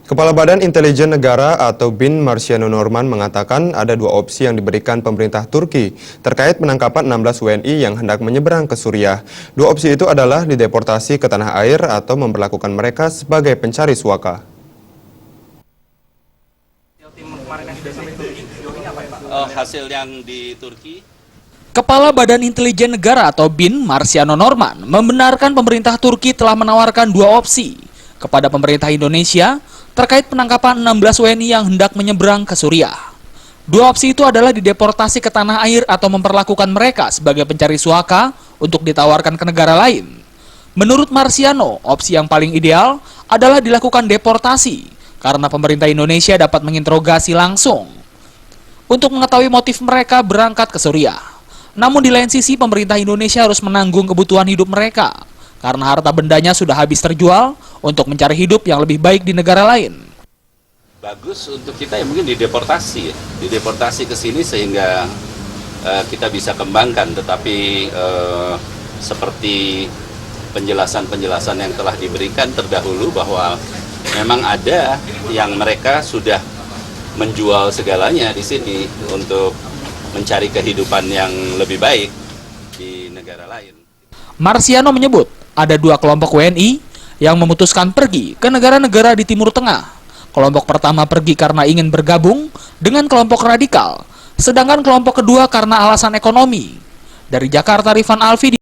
Kepala Badan Intelijen Negara atau BIN Marciano Norman mengatakan ada dua opsi yang diberikan pemerintah Turki terkait penangkapan 16 WNI yang hendak menyeberang ke Suriah. Dua opsi itu adalah dideportasi ke tanah air atau memperlakukan mereka sebagai pencari suaka. Hasil yang di Turki. Kepala Badan Intelijen Negara atau BIN Marciano Norman membenarkan pemerintah Turki telah menawarkan dua opsi kepada pemerintah Indonesia terkait penangkapan 16 WNI yang hendak menyeberang ke Suriah. Dua opsi itu adalah dideportasi ke tanah air atau memperlakukan mereka sebagai pencari suaka untuk ditawarkan ke negara lain. Menurut Marciano, opsi yang paling ideal adalah dilakukan deportasi karena pemerintah Indonesia dapat menginterogasi langsung untuk mengetahui motif mereka berangkat ke Suriah. Namun di lain sisi pemerintah Indonesia harus menanggung kebutuhan hidup mereka karena harta bendanya sudah habis terjual untuk mencari hidup yang lebih baik di negara lain. Bagus untuk kita ya mungkin dideportasi ke sini sehingga kita bisa kembangkan. Tetapi seperti penjelasan-penjelasan yang telah diberikan terdahulu bahwa memang ada yang mereka sudah menjual segalanya di sini untuk mencari kehidupan yang lebih baik di negara lain. Marciano menyebut ada dua kelompok WNI yang memutuskan pergi ke negara-negara di Timur Tengah. Kelompok pertama pergi karena ingin bergabung dengan kelompok radikal, sedangkan kelompok kedua karena alasan ekonomi. Dari Jakarta, Rifan Alfi.